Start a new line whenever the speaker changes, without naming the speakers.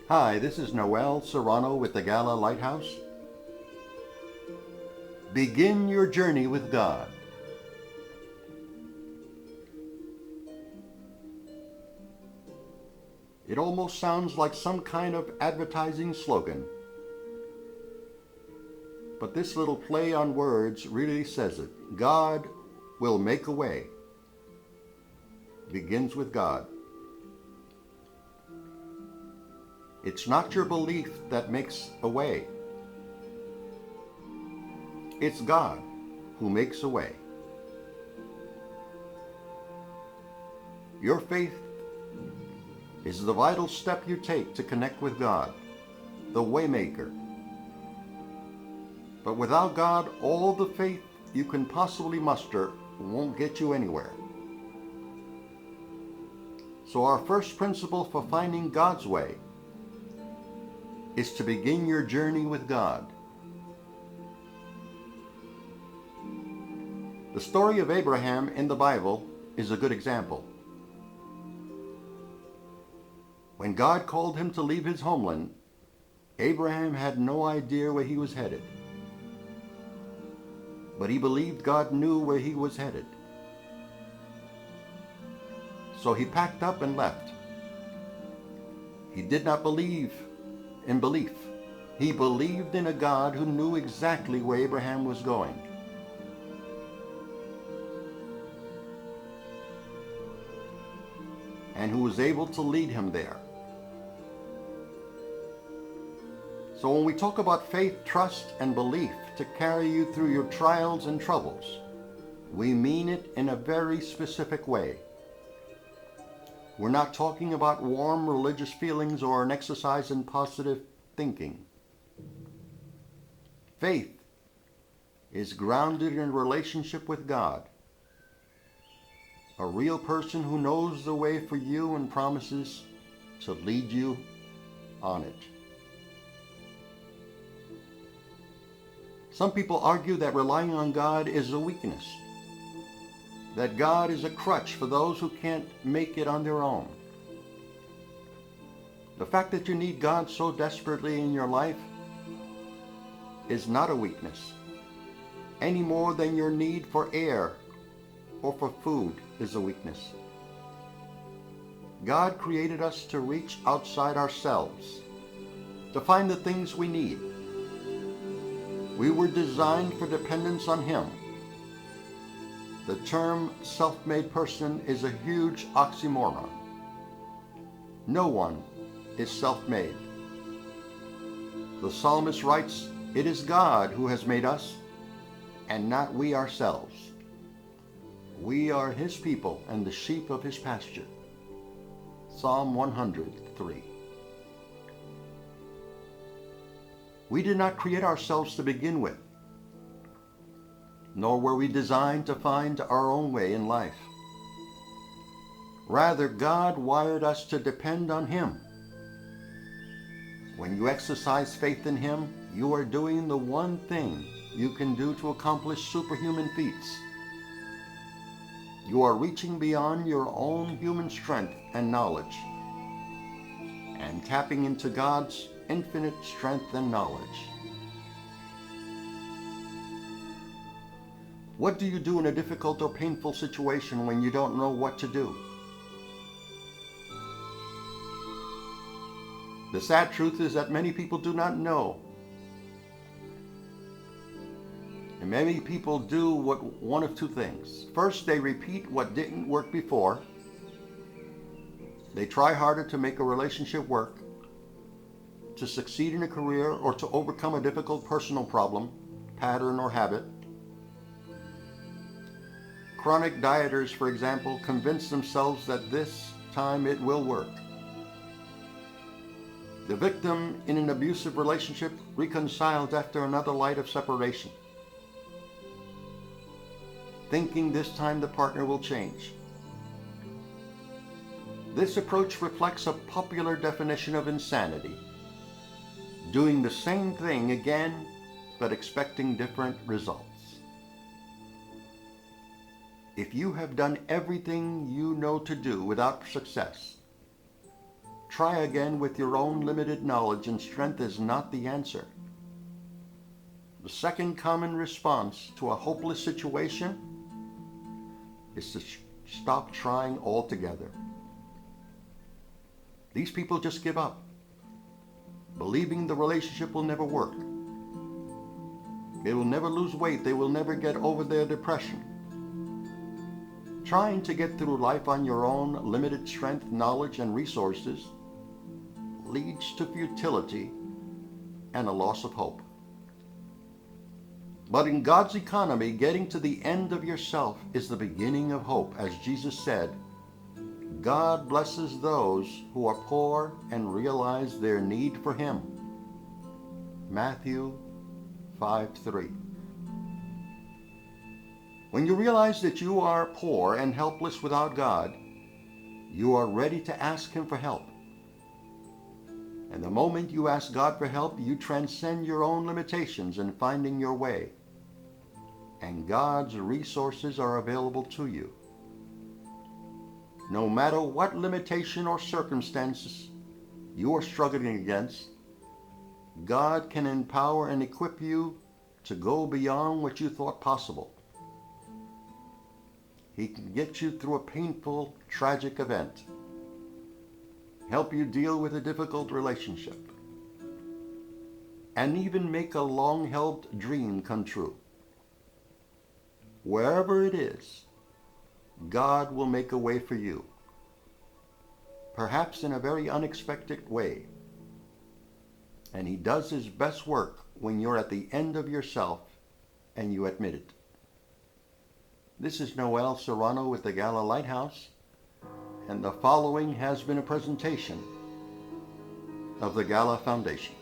Hi, this is Noel Serrano with the GALA Lighthouse. Begin your journey with God. It almost sounds like some kind of advertising slogan, but this little play on words really says it. God will make a way. Begins with God. It's not your belief that makes a way. It's God who makes a way. Your faith is the vital step you take to connect with God, the Waymaker. But without God, all the faith you can possibly muster won't get you anywhere. So our first principle for finding God's way is to begin your journey with God. The story of Abraham in the Bible is a good example. When God called him to leave his homeland, Abraham had no idea where he was headed. But he believed God knew where he was headed. So he packed up and left. He did not believe in belief. He believed in a God who knew exactly where Abraham was going. And who was able to lead him there. So when we talk about faith, trust, and belief to carry you through your trials and troubles, we mean it in a very specific way. We're not talking about warm religious feelings or an exercise in positive thinking. Faith is grounded in a relationship with God, a real person who knows the way for you and promises to lead you on it. Some people argue that relying on God is a weakness, that God is a crutch for those who can't make it on their own. The fact that you need God so desperately in your life is not a weakness, any more than your need for air or for food is a weakness. God created us to reach outside ourselves, to find the things we need. We were designed for dependence on Him. The term self-made person is a huge oxymoron. No one is self-made. The psalmist writes, "It is God who has made us, and not we ourselves. We are His people and the sheep of His pasture." Psalm 103. We did not create ourselves to begin with, nor were we designed to find our own way in life. Rather, God wired us to depend on Him. When you exercise faith in Him, you are doing the one thing you can do to accomplish superhuman feats. You are reaching beyond your own human strength and knowledge, and tapping into God's infinite strength and knowledge. What do you do in a difficult or painful situation when you don't know what to do? The sad truth is that many people do not know. And many people do one of two things. First, they repeat what didn't work before. They try harder to make a relationship work, to succeed in a career, or to overcome a difficult personal problem, pattern, or habit. Chronic dieters, for example, convince themselves that this time it will work. The victim in an abusive relationship reconciles after another light of separation, thinking this time the partner will change. This approach reflects a popular definition of insanity, doing the same thing again, but expecting different results. If you have done everything you know to do without success, try again with your own limited knowledge and strength is not the answer. The second common response to a hopeless situation is to stop trying altogether. These people just give up, believing the relationship will never work. They will never lose weight. They will never get over their depression. Trying to get through life on your own limited strength, knowledge, and resources leads to futility and a loss of hope. But in God's economy, getting to the end of yourself is the beginning of hope. As Jesus said, God blesses those who are poor and realize their need for Him. Matthew 5:3. When you realize that you are poor and helpless without God, you are ready to ask Him for help. And the moment you ask God for help, you transcend your own limitations in finding your way. And God's resources are available to you. No matter what limitation or circumstances you are struggling against, God can empower and equip you to go beyond what you thought possible. He can get you through a painful, tragic event, help you deal with a difficult relationship, and even make a long-held dream come true. Wherever it is, God will make a way for you, perhaps in a very unexpected way. And He does His best work when you're at the end of yourself and you admit it. This is Noel Serrano with the GALA Lighthouse, and the following has been a presentation of the GALA Foundation.